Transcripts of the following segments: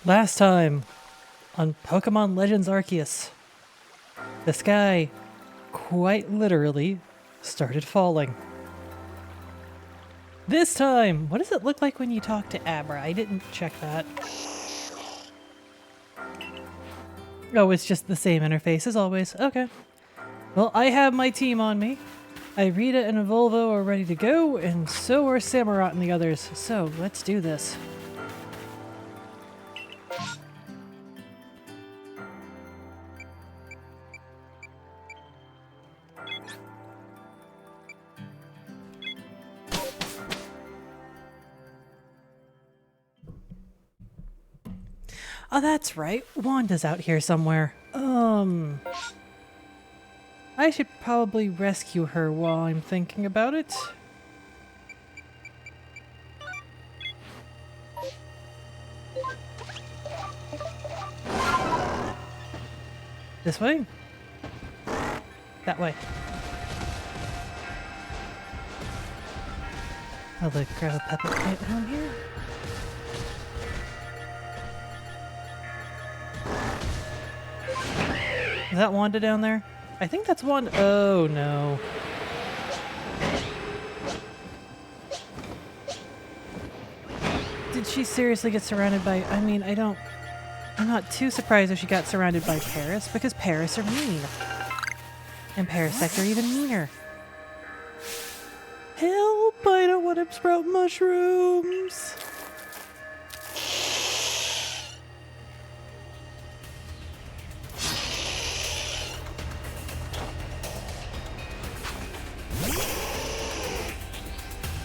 Last time on Pokemon Legends Arceus, the sky quite literally started falling. This time, what does it look like when you talk to Abra? I didn't check that. Oh, it's just the same interface as always. Okay. Well, I have my team on me. Irida and Volvo are ready to go, and so are Samurott and the others. So, let's do this. Oh, that's right. Wanda's out here somewhere. I should probably rescue her while I'm thinking about it. This way? That way. I'll grab a pepper plant down here. Is that Wanda down there? I think that's Wanda. Oh no. Did she seriously get surrounded by... I mean, I'm not too surprised if she got surrounded by Paris, because Paris are mean. And Parasect are even meaner. Help! I don't want to sprout mushrooms!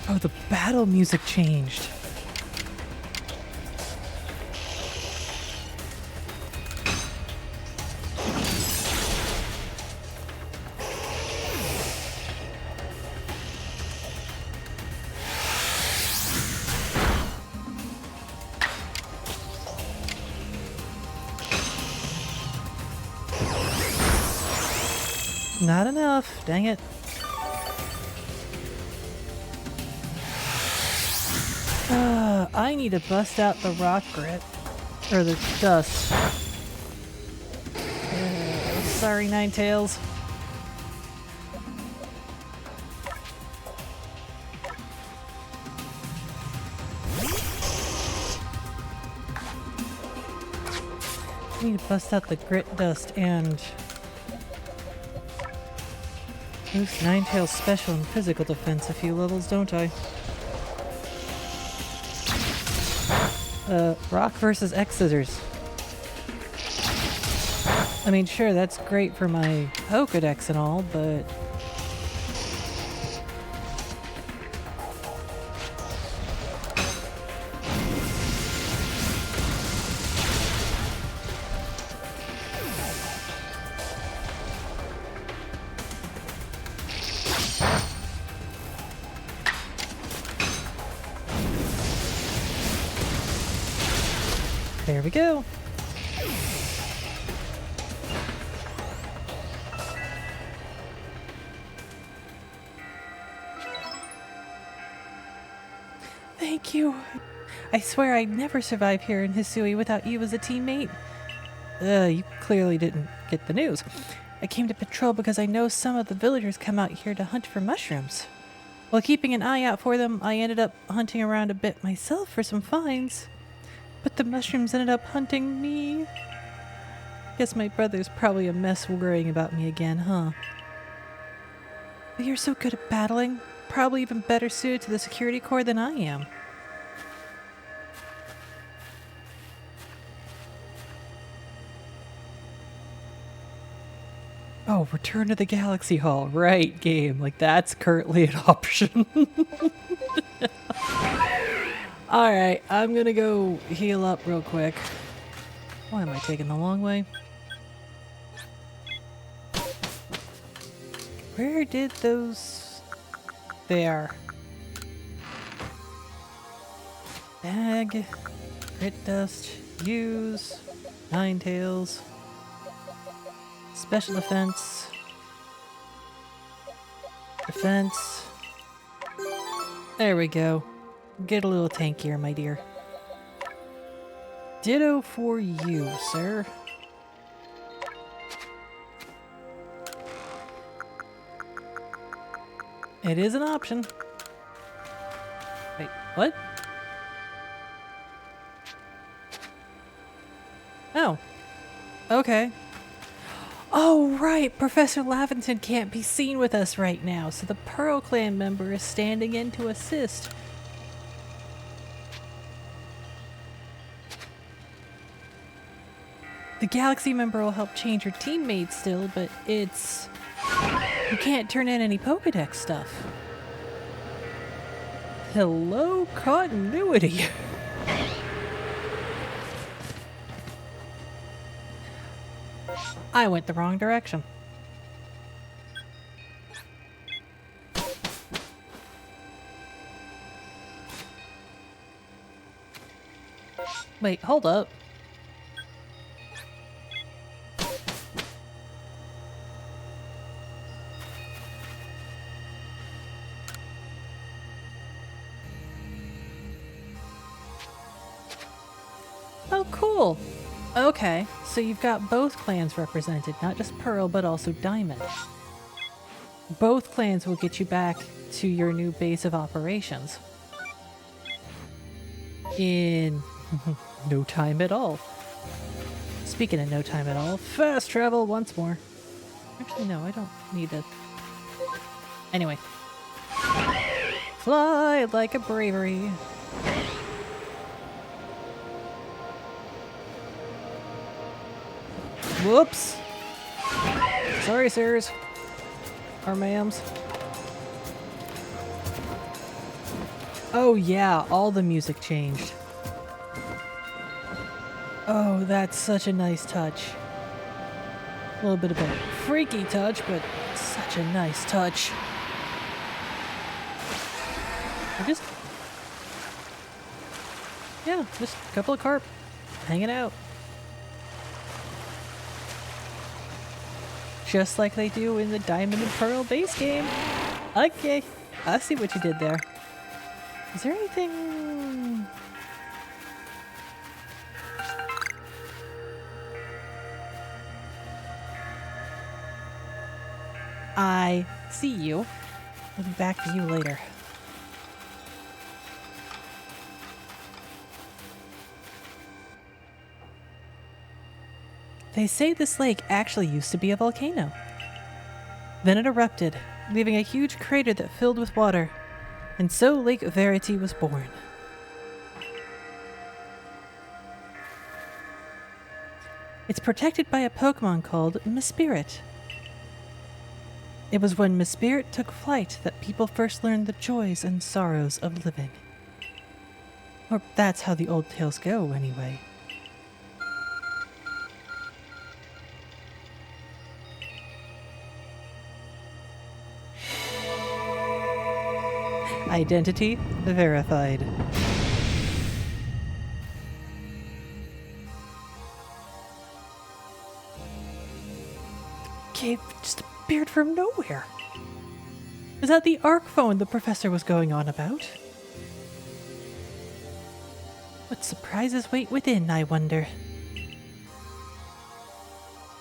Oh, the battle music changed. Not enough, dang it. I need to bust out the rock grit. Or the dust. Sorry, Ninetales. I need to bust out the grit dust and boost Ninetales' special and physical defense a few levels, don't I? Rock versus X Scissors. I mean, sure, that's great for my Pokedex and all, but... There we go. Thank you. I swear I'd never survive here in Hisui without you as a teammate. You clearly didn't get the news. I came to patrol because I know some of the villagers come out here to hunt for mushrooms. While keeping an eye out for them, I ended up hunting around a bit myself for some finds. But the mushrooms ended up hunting me. Guess my brother's probably a mess worrying about me again, huh? But you're so good at battling. Probably even better suited to the security corps than I am. Oh, Return to the Galaxy Hall. Right, game. Like, that's currently an option. Alright, I'm gonna go heal up real quick. Why am I taking the long way? Where did those... There. Bag. Grit dust. Use. Ninetales. Special defense. Defense. There we go. Get a little tankier, my dear. Ditto for you, sir. It is an option. Wait, what? Oh. Okay. Oh, right! Professor Lavington can't be seen with us right now, so the Pearl Clan member is standing in to assist. The Galaxy member will help change your teammates still, but it's... You can't turn in any Pokédex stuff. Hello, continuity. I went the wrong direction. Wait, hold up. Oh, cool. Okay, so you've got both clans represented, not just Pearl, but also Diamond. Both clans will get you back to your new base of operations. In no time at all. Speaking of no time at all, fast travel once more. Actually, no, I don't need to. Anyway. Fly like a bravery. Whoops! Sorry, sirs. Or ma'ams. Oh yeah, all the music changed. Oh, that's such a nice touch. A little bit of a freaky touch, but such a nice touch. Yeah, just a couple of carp hanging out. Just like they do in the Diamond and Pearl base game. Okay, I see what you did there. Is there anything... I see you. I'll be back to you later. They say this lake actually used to be a volcano. Then it erupted, leaving a huge crater that filled with water, and so Lake Verity was born. It's protected by a Pokémon called Mispirit. It was when Mispirit took flight that people first learned the joys and sorrows of living. Or that's how the old tales go, anyway. Identity verified. Cave just appeared from nowhere. Is that the Arc phone the professor was going on about? What surprises wait within, I wonder?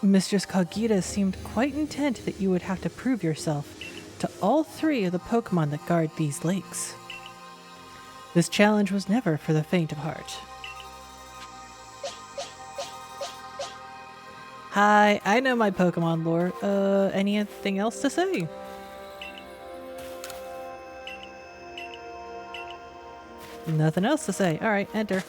Mistress Kagita seemed quite intent that you would have to prove yourself to all three of the Pokémon that guard these lakes. This challenge was never for the faint of heart. Hi, I know my Pokémon lore. Anything else to say? Nothing else to say. Alright, enter.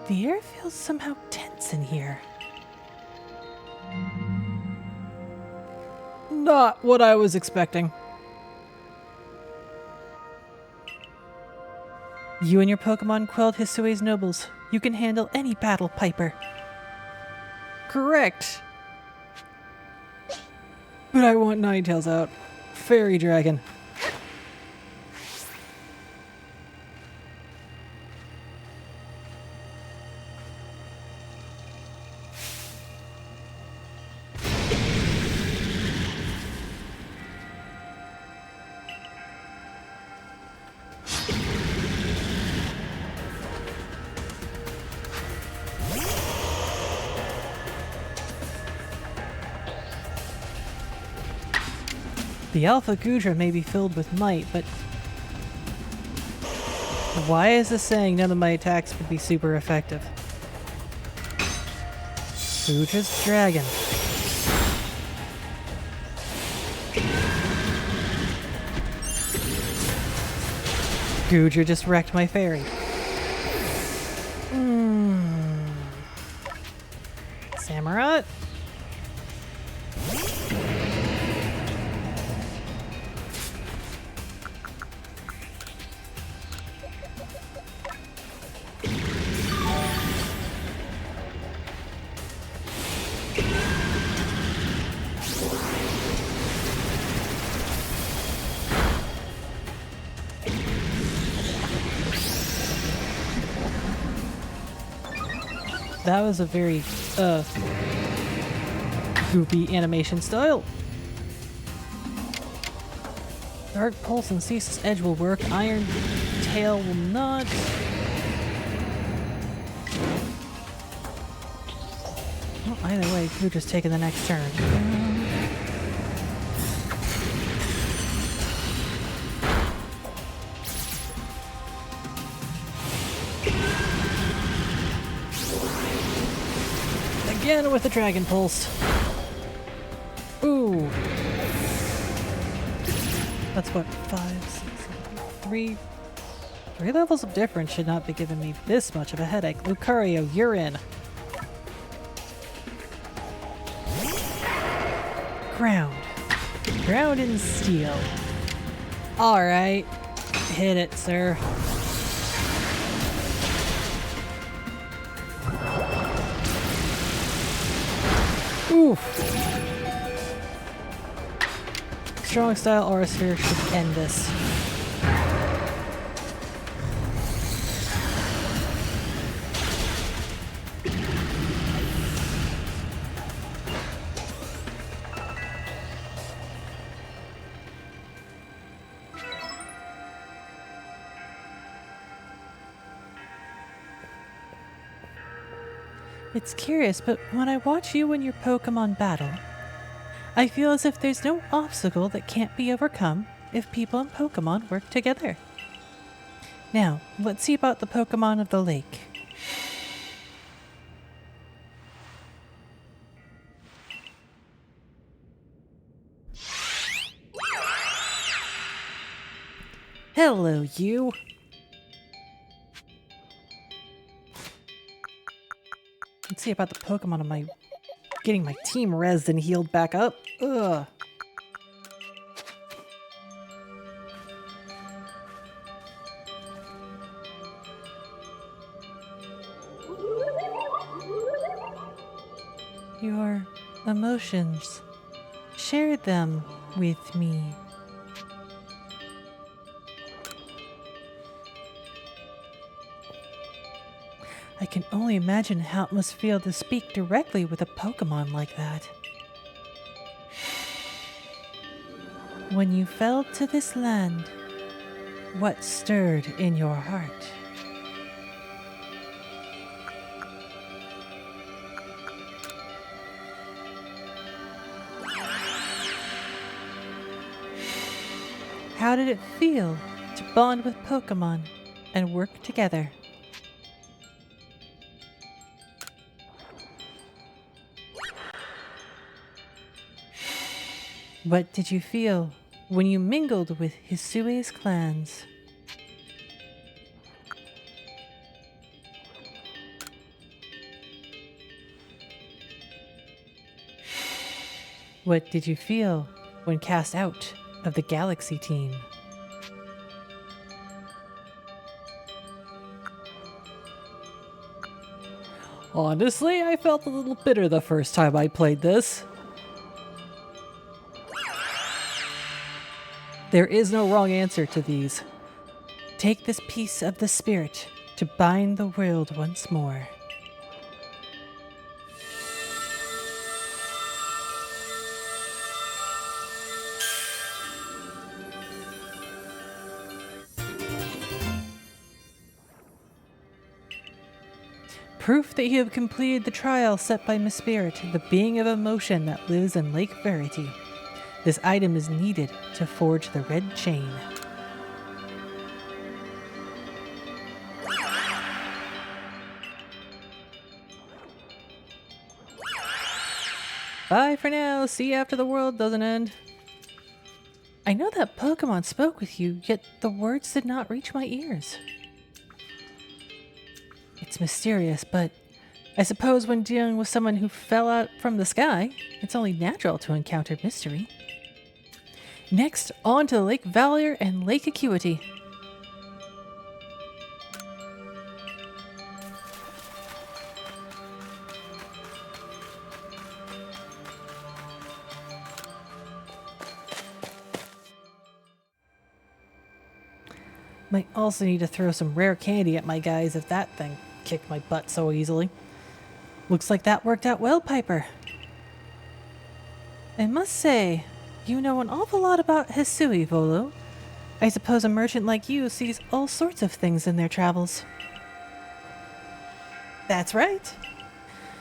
The air feels somehow tense in here. Not what I was expecting. You and your Pokémon quelled Hisui's nobles. You can handle any battle, Piper. Correct. But I want Ninetales out. Fairy Dragon. The Alpha Gudra may be filled with might, but why is this saying none of my attacks would be super effective? Gudra's Dragon. Gudra just wrecked my fairy. Samurott? That was a very, goopy animation style. Dark Pulse and Ceaseless Edge will work. Iron Tail will not. Well, either way, Gudra's taking the next turn. Again with the Dragon Pulse. Ooh. That's what, 5, 6, 7, 3 levels of difference should not be giving me this much of a headache. Lucario, you're in. Ground. Ground and Steel. Alright. Hit it, sir. Oof. Strong Style Arceus should end this. It's curious, but when I watch you and your Pokémon battle, I feel as if there's no obstacle that can't be overcome if people and Pokémon work together. Now, let's see about the Pokémon of the lake. Hello, you! Let's see about the Pokemon of my... getting my team rezzed and healed back up. Ugh. Your emotions. Share them with me. I can only imagine how it must feel to speak directly with a Pokémon like that. When you fell to this land, what stirred in your heart? How did it feel to bond with Pokémon and work together? What did you feel when you mingled with Hisui's clans? What did you feel when cast out of the Galaxy team? Honestly, I felt a little bitter the first time I played this. There is no wrong answer to these. Take this piece of the spirit to bind the world once more. Proof that you have completed the trial set by Miss Spirit, the being of emotion that lives in Lake Verity. This item is needed to forge the red chain. Bye for now. See you after the world doesn't end. I know that Pokemon spoke with you, yet the words did not reach my ears. It's mysterious, but I suppose when dealing with someone who fell out from the sky, it's only natural to encounter mystery. Next, on to Lake Valier and Lake Acuity. Might also need to throw some rare candy at my guys if that thing kicked my butt so easily. Looks like that worked out well, Piper. I must say, you know an awful lot about Hisui, Volo. I suppose a merchant like you sees all sorts of things in their travels. That's right.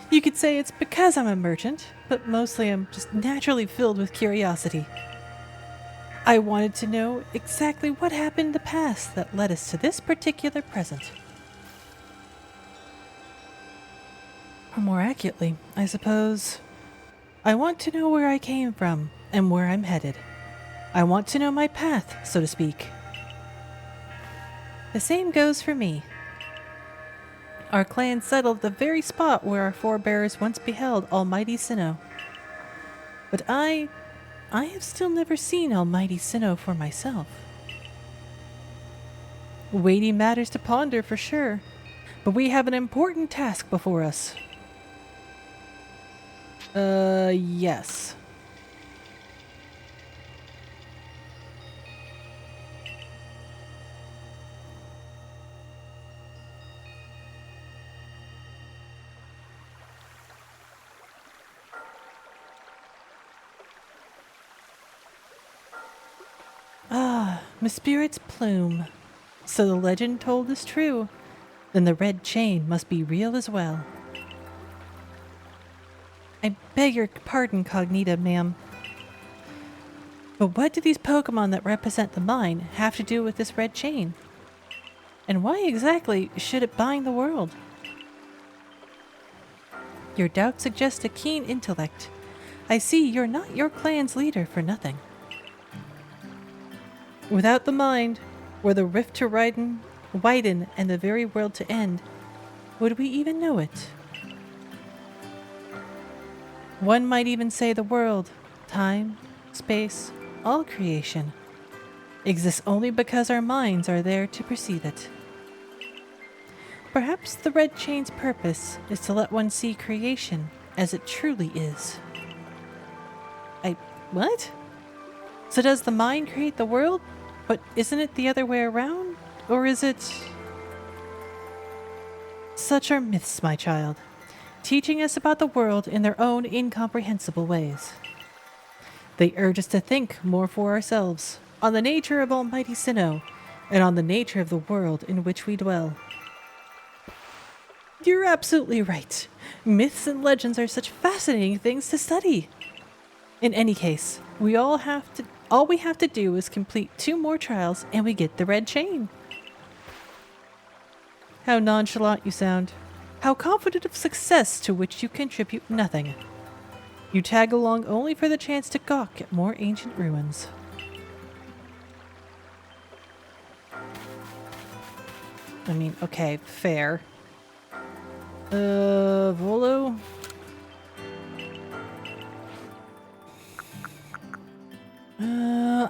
You could say it's because I'm a merchant, but mostly I'm just naturally filled with curiosity. I wanted to know exactly what happened in the past that led us to this particular present. Or more accurately, I suppose, I want to know where I came from and where I'm headed. I want to know my path, so to speak. The same goes for me. Our clan settled the very spot where our forebears once beheld Almighty Sinnoh. But I have still never seen Almighty Sinnoh for myself. Weighty matters to ponder for sure, but we have an important task before us. Yes. Ah, Spirit's plume. So the legend told is true. Then the red chain must be real as well. I beg your pardon, Cognita, ma'am. But what do these Pokemon that represent the mine have to do with this red chain? And why exactly should it bind the world? Your doubt suggests a keen intellect. I see you're not your clan's leader for nothing. Without the mind, were the rift to widen and the very world to end, would we even know it? One might even say the world, time, space, all creation, exists only because our minds are there to perceive it. Perhaps the red chain's purpose is to let one see creation as it truly is. What? So does the mind create the world? But isn't it the other way around? Or is it... Such are myths, my child, teaching us about the world in their own incomprehensible ways. They urge us to think more for ourselves, on the nature of Almighty Sinnoh, and on the nature of the world in which we dwell. You're absolutely right. Myths and legends are such fascinating things to study. In any case, all we have to do is complete 2 more trials and we get the red chain. How nonchalant you sound. How confident of success to which you contribute nothing. You tag along only for the chance to gawk at more ancient ruins. I mean, okay, fair. Volo?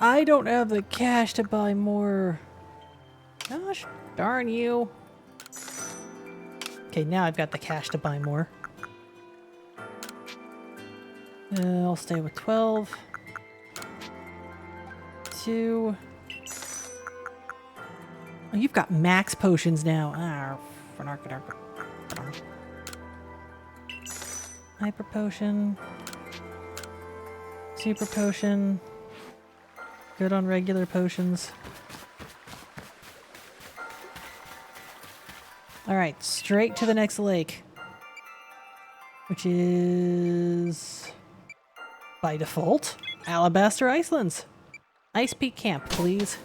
I don't have the cash to buy more. Gosh darn you. Okay, now I've got the cash to buy more. I'll stay with 12. 2. Oh, you've got max potions now. Hyper potion. Super potion. Good on regular potions. Alright, straight to the next lake. Which is... by default. Alabaster Icelands. Ice Peak Camp, please.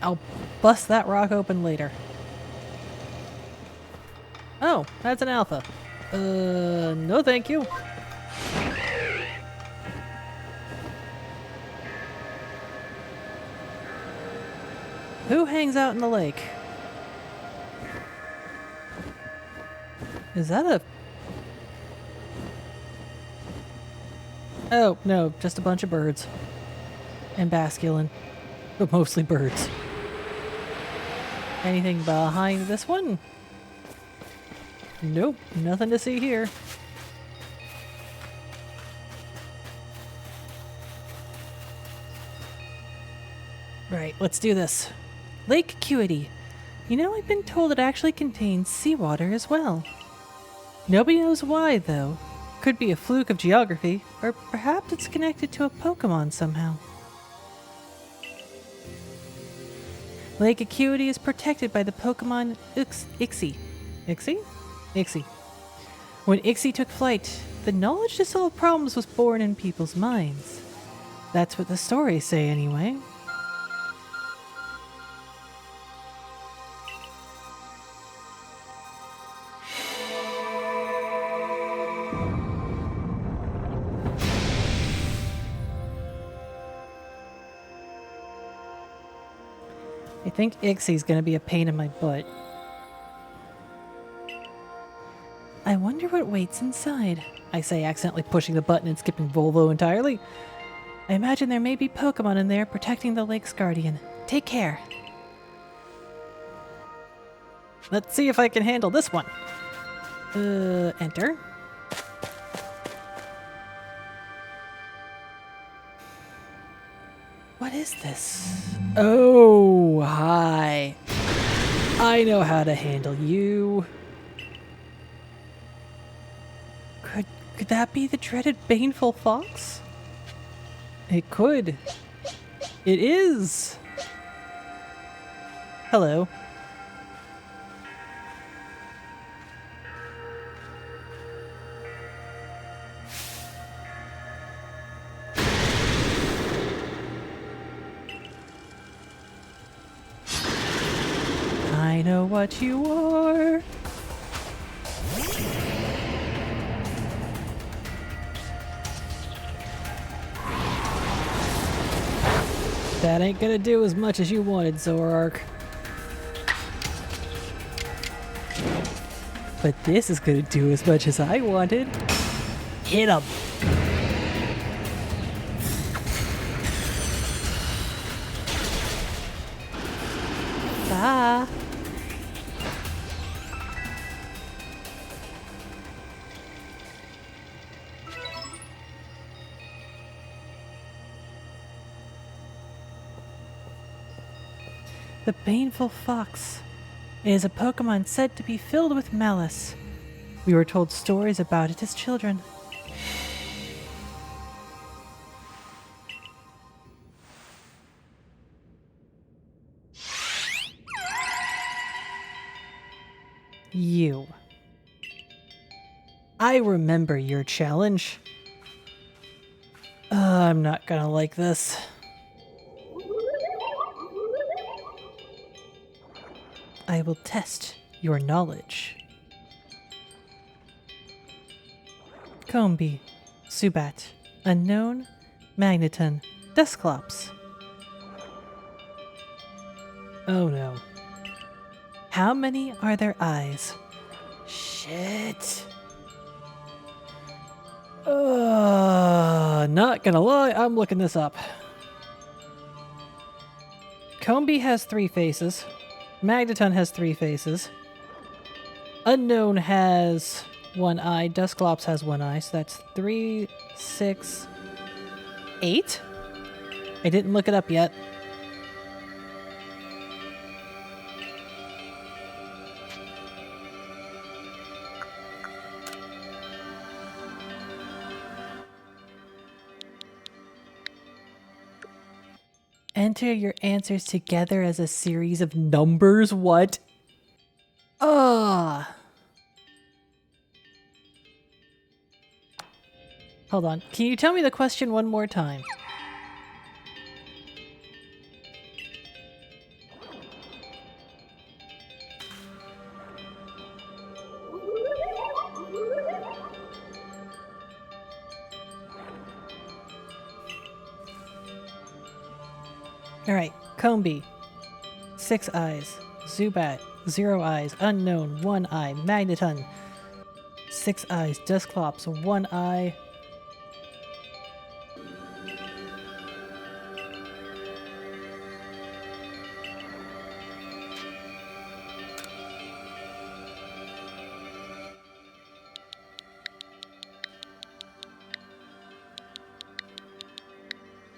I'll bust that rock open later. Oh, that's an alpha. No thank you. Who hangs out in the lake? Is that a... Oh, no, just a bunch of birds. And basculin. But mostly birds. Anything behind this one? Nope, nothing to see here. Right, let's do this. Lake Acuity. You know, I've been told it actually contains seawater as well. Nobody knows why, though. Could be a fluke of geography, or perhaps it's connected to a Pokémon somehow. Lake Acuity is protected by the Pokémon Ixie. Ixie? Ixie. When Ixie took flight, the knowledge to solve problems was born in people's minds. That's what the stories say, anyway. I think Ixie's gonna be a pain in my butt. I wonder what waits inside, I say, accidentally pushing the button and skipping Volvo entirely. I imagine there may be Pokemon in there protecting the lake's guardian. Take care. Let's see if I can handle this one. Enter. What is this? Oh, hi. I know how to handle you. Could that be the dreaded baneful fox? It could. It is. Hello. I know what you are. That ain't gonna do as much as you wanted, Zoroark. But this is gonna do as much as I wanted. Hit him! Ah! The Baneful Fox. It is a Pokemon said to be filled with malice. We were told stories about it as children. You. I remember your challenge. I'm not gonna like this. I will test your knowledge. Combee, Zubat, Unknown, Magneton, Dusclops. Oh no. How many are their eyes? Shit. Not gonna lie, I'm looking this up. Combee has 3 faces. Magneton has 3 faces. Unknown has 1 eye. Dusclops has 1 eye. So that's 3, 6, 8? I didn't look it up yet. enter your answers together as a series of numbers? What? Ugh. Hold on. Can you tell me the question one more time? Alright, Combi. 6 eyes. Zubat. 0 eyes. Unknown. 1 eye. Magneton. 6 eyes. Dusclops. 1 eye.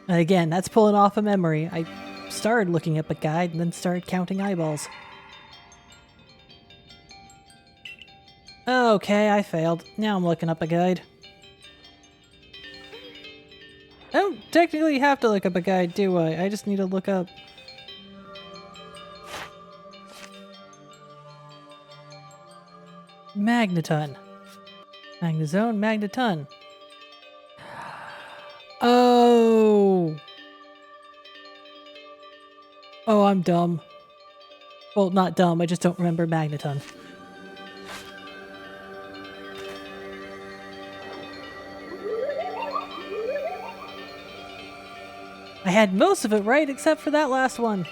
Again, that's pulling off a memory. I started looking up a guide and then started counting eyeballs. Okay, I failed. Now I'm looking up a guide. I don't technically have to look up a guide, do I? I just need to look up... Magneton. Magnezone, Magneton. Oh! Oh, I'm dumb. Well, not dumb, I just don't remember Magneton. I had most of it right except for that last one.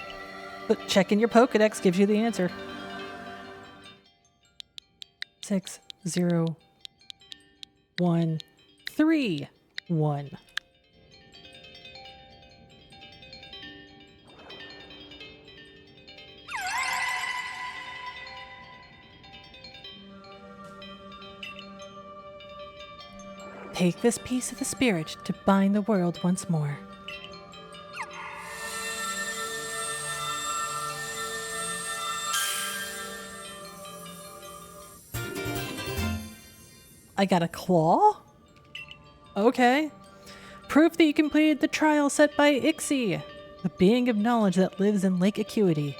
But checking your Pokedex gives you the answer. 6, 0, 1, 3, 1. Take this piece of the spirit to bind the world once more. I got a claw? Okay. Proof that you completed the trial set by Ixie, the being of knowledge that lives in Lake Acuity.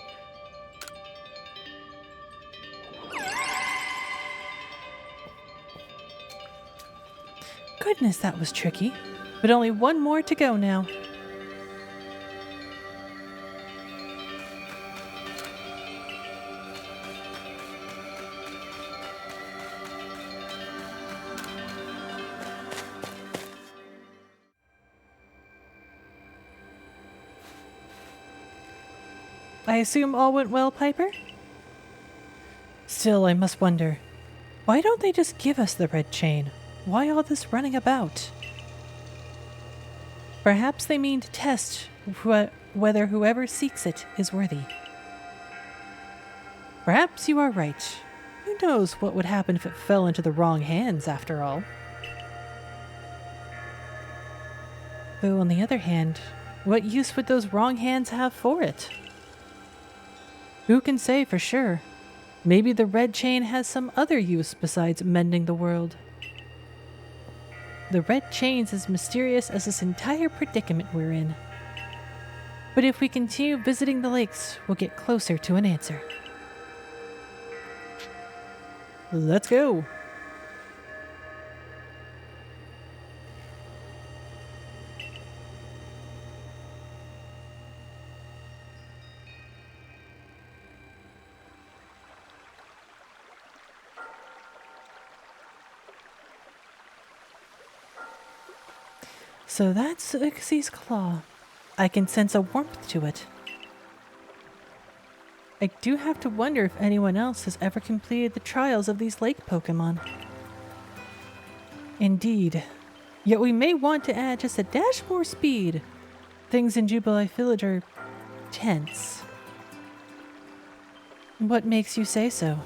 Goodness, that was tricky. But only one more to go now. I assume all went well, Piper? Still, I must wonder, why don't they just give us the red chain? Why all this running about? Perhaps they mean to test whether whoever seeks it is worthy. Perhaps you are right. Who knows what would happen if it fell into the wrong hands, after all? Though on the other hand, what use would those wrong hands have for it? Who can say for sure? Maybe the red chain has some other use besides mending the world. The red chain's as mysterious as this entire predicament we're in. But if we continue visiting the lakes, we'll get closer to an answer. Let's go! So that's Ixie's claw. I can sense a warmth to it. I do have to wonder if anyone else has ever completed the trials of these lake Pokémon. Indeed. Yet we may want to add just a dash more speed. Things in Jubilee Village are tense. What makes you say so?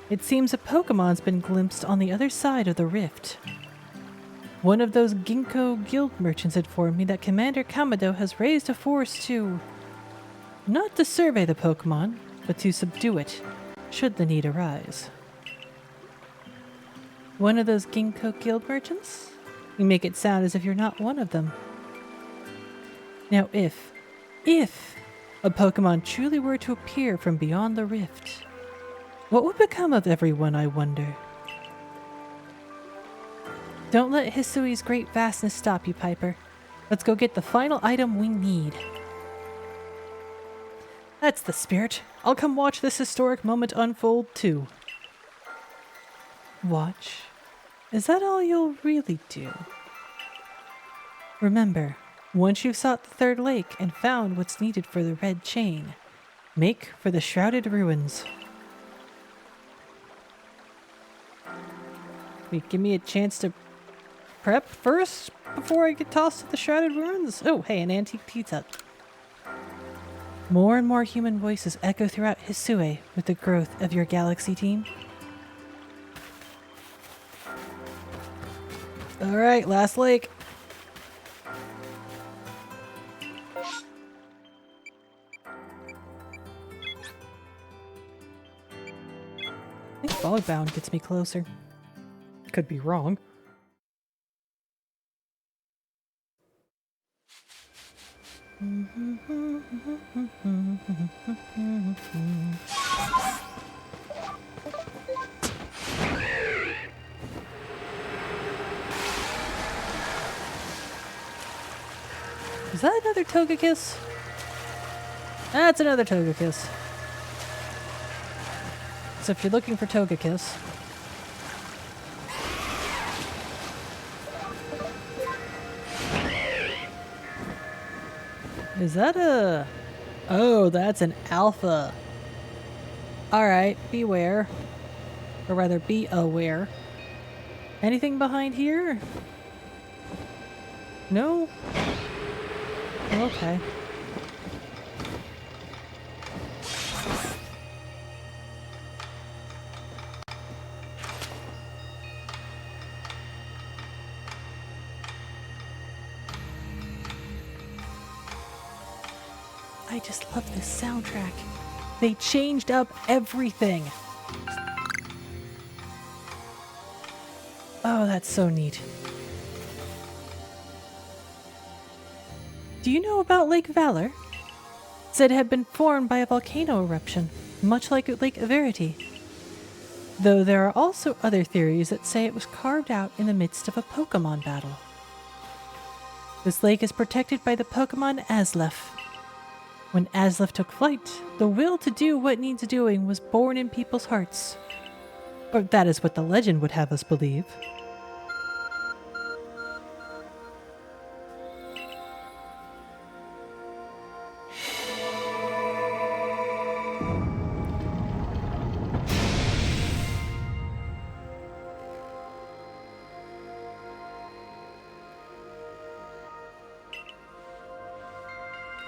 It seems a Pokemon's been glimpsed on the other side of the rift. One of those Ginkgo guild merchants informed me that Commander Kamado has raised a force to... not to survey the Pokemon, but to subdue it, should the need arise. One of those Ginkgo guild merchants? You make it sound as if you're not one of them. Now if a Pokemon truly were to appear from beyond the rift, what would become of everyone, I wonder? Don't let Hisui's great vastness stop you, Piper. Let's go get the final item we need. That's the spirit. I'll come watch this historic moment unfold too. Watch? Is that all you'll really do? Remember, once you've sought the third lake and found what's needed for the red chain, make for the shrouded ruins. Wait, give me a chance to prep first before I get tossed to the shrouded ruins? Oh, hey, an antique pizza. More and more human voices echo throughout Hisui with the growth of your galaxy team. Alright, last lake. I think Fogbound gets me closer. Could be wrong. Is that another Togekiss? That's another Togekiss. So if you're looking for Togekiss, is that a... Oh, that's an alpha. Alright, beware. Or rather, be aware. Anything behind here? No? Okay. I just love this soundtrack. They changed up everything. Oh, that's so neat. Do you know about Lake Valor? It said it had been formed by a volcano eruption, much like Lake Verity. Though there are also other theories that say it was carved out in the midst of a Pokémon battle. This lake is protected by the Pokémon Aslef. When Aslef took flight, the will to do what needs doing was born in people's hearts. Or that is what the legend would have us believe.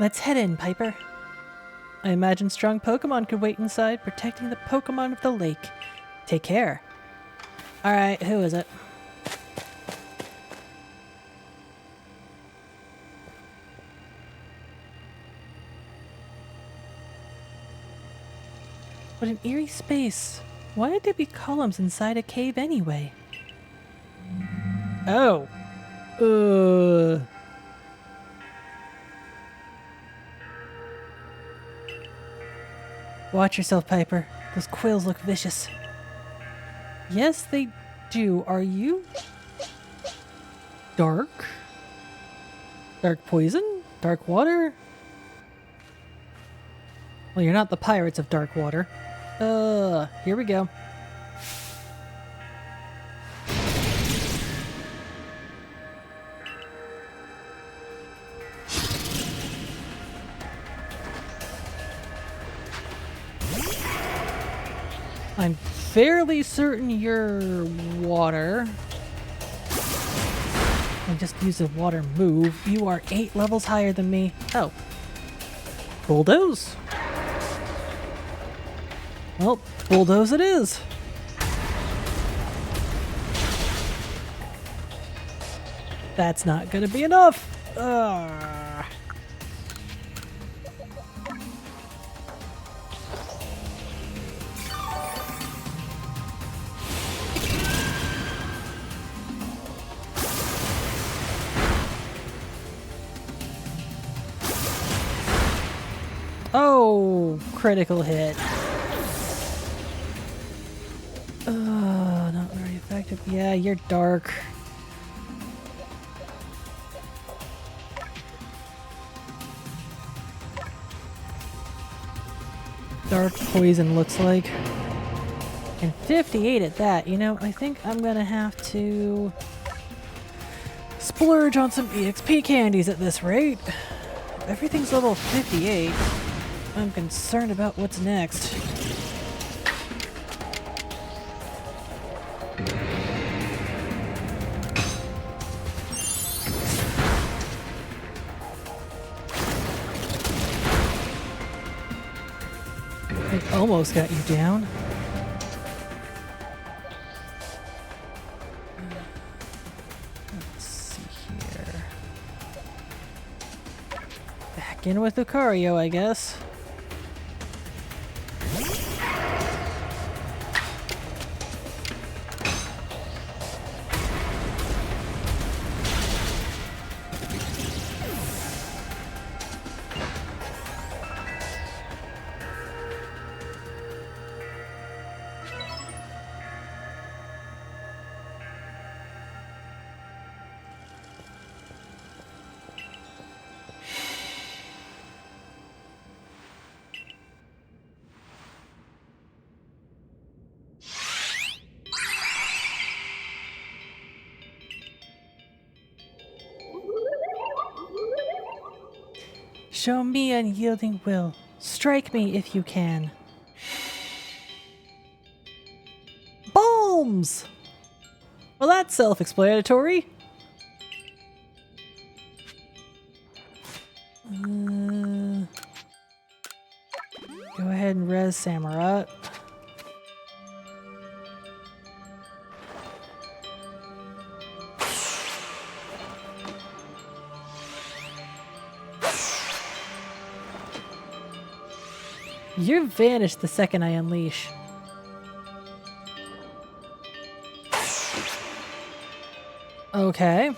Let's head in, Piper. I imagine strong Pokemon could wait inside, protecting the Pokemon of the lake. Take care. Alright, who is it? What an eerie space. Why would there be columns inside a cave anyway? Oh. Watch yourself, Piper. Those quills look vicious. Yes, they do. Are you... dark? Dark poison? Dark water? Well, you're not the pirates of dark water. Here we go. I'm fairly certain you're water. I just used a water move. You are 8 levels higher than me. Oh. Bulldoze. Well, bulldoze it is. That's not gonna be enough. Oh, critical hit. Not very effective. Yeah, you're dark. Dark poison looks like. And 58 at that. You know, I think I'm gonna have to splurge on some EXP candies at this rate. Everything's level 58. I'm concerned about what's next. I almost got you down. Let's see here. Back in with Lucario, I guess. Show me unyielding will. Strike me if you can. Bombs! Well, that's self-explanatory. Go ahead and res Samurott. You're vanished the second I unleash. Okay.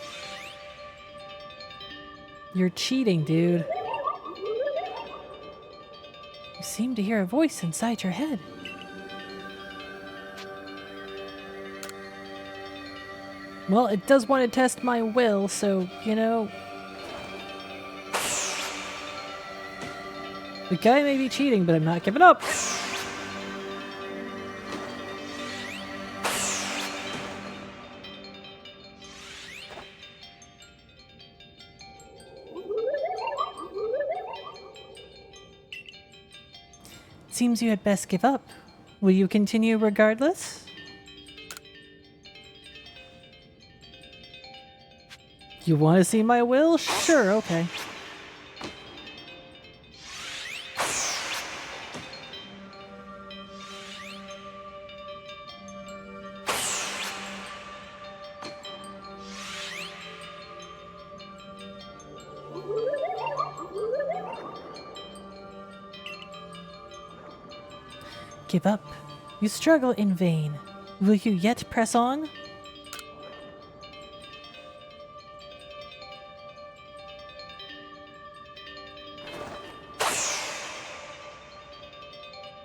You're cheating, dude. You seem to hear a voice inside your head. Well, it does want to test my will, so, you know... The guy may be cheating, but I'm not giving up. Seems you had best give up. Will you continue regardless? You want to see my will? Sure, okay. Give up. You struggle in vain. Will you yet press on?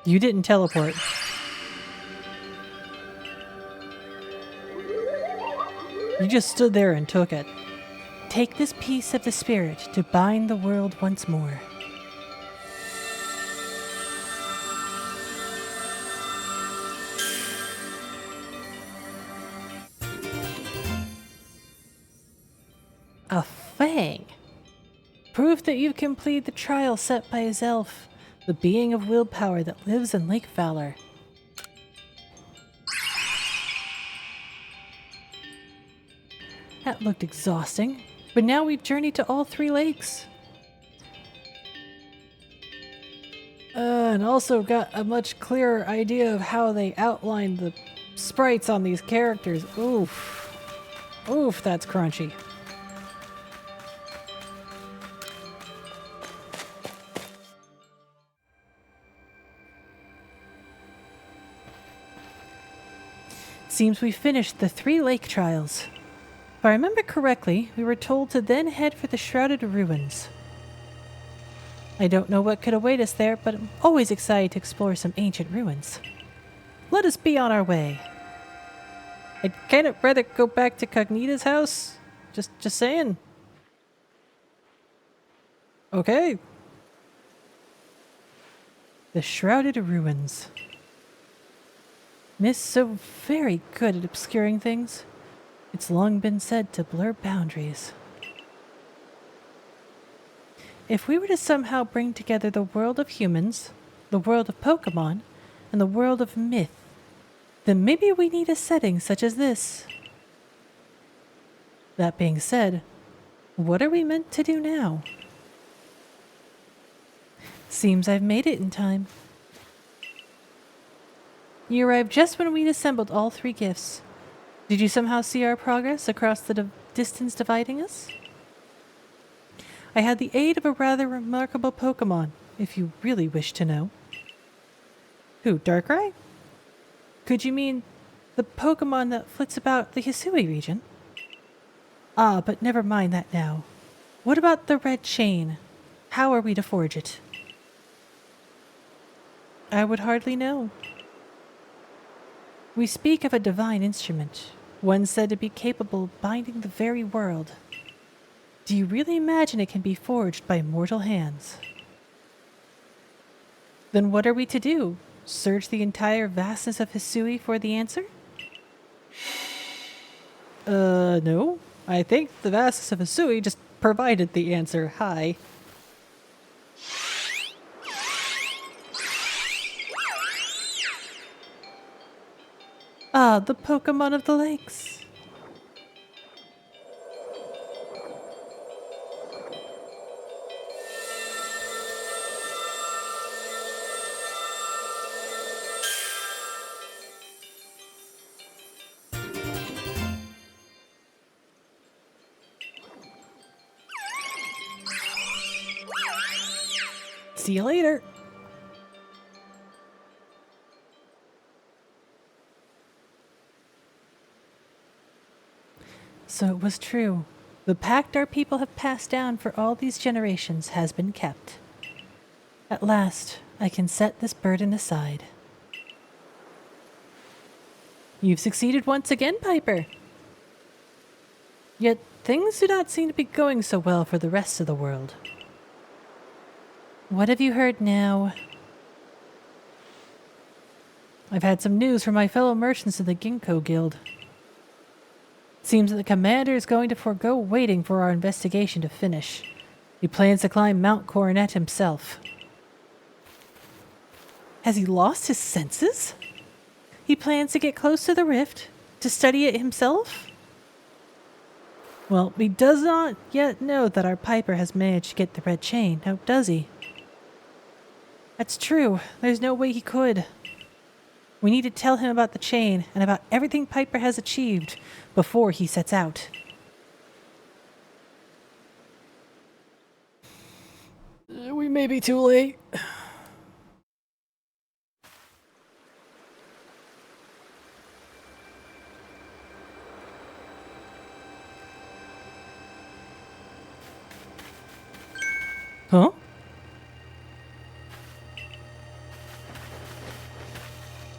You didn't teleport. You just stood there and took it. Take this piece of the spirit to bind the world once more. A fang! Proof that you've completed the trial set by his elf, the being of willpower that lives in Lake Valor. That looked exhausting, but now we've journeyed to all 3 lakes. And also got a much clearer idea of how they outlined the sprites on these characters. Oof. Oof, that's crunchy. Seems we finished the 3 lake trials. If I remember correctly, we were told to then head for the Shrouded Ruins. I don't know what could await us there, but I'm always excited to explore some ancient ruins. Let us be on our way. I'd kind of rather go back to Cognita's house. Just saying. Okay. The Shrouded Ruins. Mist so very good at obscuring things. It's long been said to blur boundaries. If we were to somehow bring together the world of humans, the world of Pokémon, and the world of myth, then maybe we need a setting such as this. That being said, what are we meant to do now? Seems I've made it in time. You arrived just when we'd assembled all 3 gifts. Did you somehow see our progress across the distance dividing us? I had the aid of a rather remarkable Pokémon, if you really wish to know. Who, Darkrai? Could you mean the Pokémon that flits about the Hisui region? Ah, but never mind that now. What about the red chain? How are we to forge it? I would hardly know. We speak of a divine instrument, one said to be capable of binding the very world. Do you really imagine it can be forged by mortal hands? Then what are we to do? Search the entire vastness of Hisui for the answer? No. I think the vastness of Hisui just provided the answer. Hi. Ah, the Pokémon of the lakes. See you later. So it was true. The pact our people have passed down for all these generations has been kept. At last, I can set this burden aside. You've succeeded once again, Piper. Yet things do not seem to be going so well for the rest of the world. What have you heard now? I've had some news from my fellow merchants in the Ginkgo Guild. It seems that the commander is going to forego waiting for our investigation to finish. He plans to climb Mount Coronet himself. Has he lost his senses? He plans to get close to the rift, to study it himself? Well, he does not yet know that our Piper has managed to get the red chain, now does he? That's true. There's no way he could. We need to tell him about the chain and about everything Piper has achieved before he sets out. We may be too late. Huh?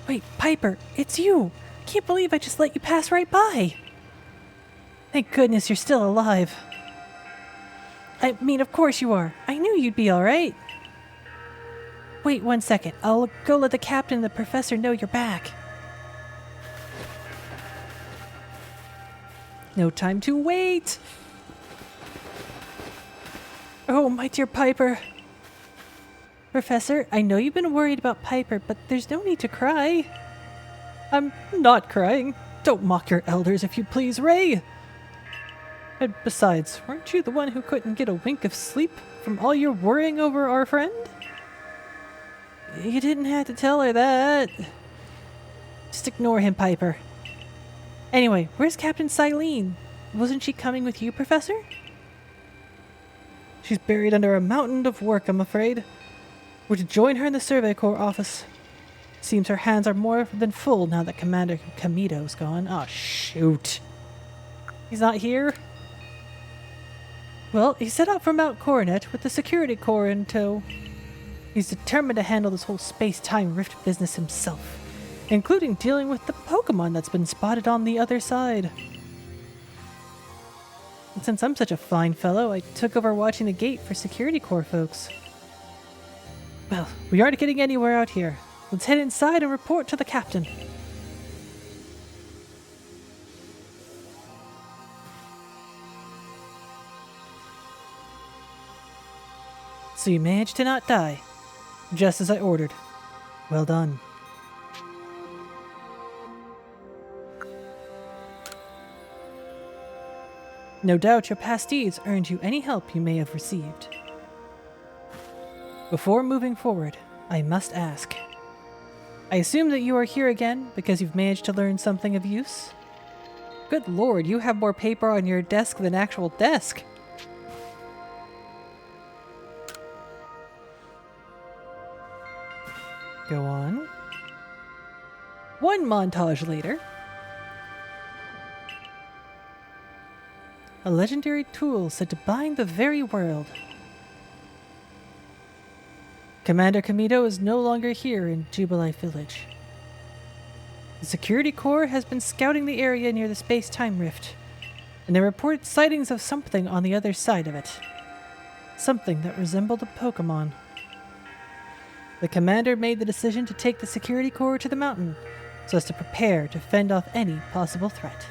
Wait, Piper, it's you! Can't believe I just let you pass right by! Thank goodness you're still alive. I mean, of course you are. I knew you'd be alright. Wait 1 second. I'll go let the captain and the professor know you're back. No time to wait! Oh, my dear Piper. Professor, I know you've been worried about Piper, but there's no need to cry. I'm not crying. Don't mock your elders, if you please, Ray. And besides, weren't you the one who couldn't get a wink of sleep from all your worrying over our friend? You didn't have to tell her that. Just ignore him, Piper. Anyway, where's Captain Silene? Wasn't she coming with you, Professor? She's buried under a mountain of work, I'm afraid. We're to join her in the Survey Corps office. Seems her hands are more than full now that Commander Kamito's gone. Oh, shoot. He's not here? Well, he set out for Mount Coronet with the security corps in tow. He's determined to handle this whole space-time rift business himself, including dealing with the Pokémon that's been spotted on the other side. And since I'm such a fine fellow, I took over watching the gate for security corps folks. Well, we aren't getting anywhere out here. Let's head inside and report to the captain. So you managed to not die, just as I ordered. Well done. No doubt your past deeds earned you any help you may have received. Before moving forward, I must ask. I assume that you are here again because you've managed to learn something of use? Good lord, you have more paper on your desk than actual desk. Go on. One montage later. A legendary tool said to bind the very world. Commander Kamito is no longer here in Jubilife Village. The security corps has been scouting the area near the space-time rift, and they reported sightings of something on the other side of it. Something that resembled a Pokémon. The commander made the decision to take the security corps to the mountain so as to prepare to fend off any possible threat.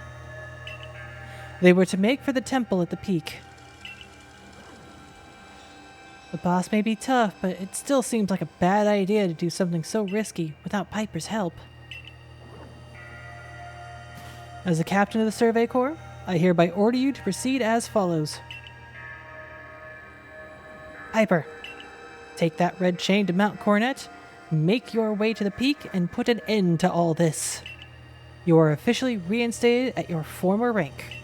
They were to make for the temple at the peak. The boss may be tough, but it still seems like a bad idea to do something so risky without Piper's help. As the captain of the Survey Corps, I hereby order you to proceed as follows. Piper, take that red chain to Mount Coronet, make your way to the peak, and put an end to all this. You are officially reinstated at your former rank.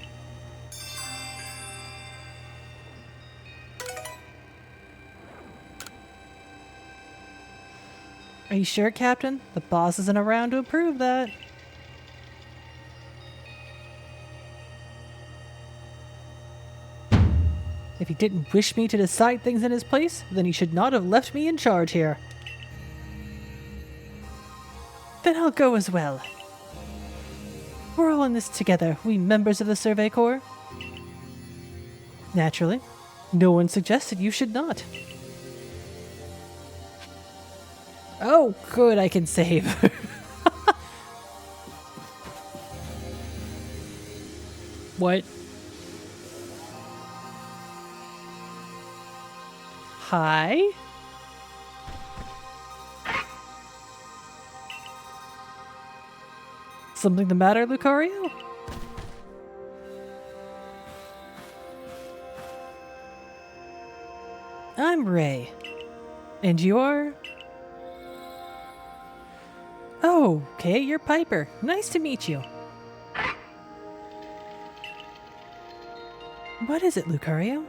Are you sure, Captain? The boss isn't around to approve that. If he didn't wish me to decide things in his place, then he should not have left me in charge here. Then I'll go as well. We're all in this together, we members of the Survey Corps. Naturally, no one suggested you should not. Oh, good, I can save. What? Hi? Something the matter, Lucario? I'm Ray. And you are? Oh, okay, you're Piper. Nice to meet you. What is it, Lucario?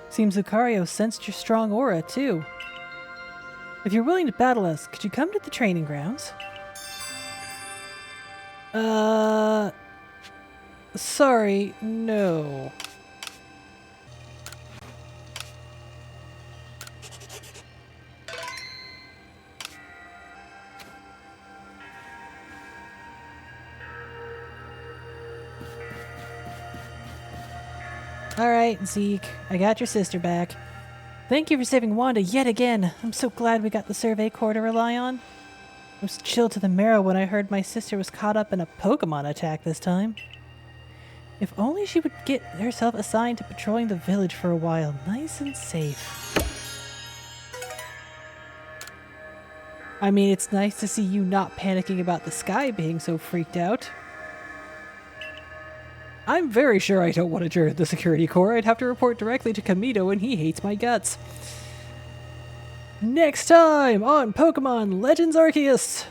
Seems Lucario sensed your strong aura, too. If you're willing to battle us, could you come to the training grounds? Sorry, no. Alright, Zeke, I got your sister back. Thank you for saving Wanda yet again. I'm so glad we got the Survey Corps to rely on. I was chilled to the marrow when I heard my sister was caught up in a Pokémon attack this time. If only she would get herself assigned to patrolling the village for a while, nice and safe. I mean, it's nice to see you not panicking about the sky being so freaked out. I'm very sure I don't want to join the security corps. I'd have to report directly to Kamito and he hates my guts. Next time on Pokemon Legends Arceus!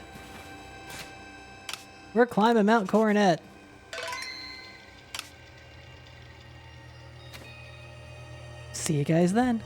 We're climbing Mount Coronet. See you guys then.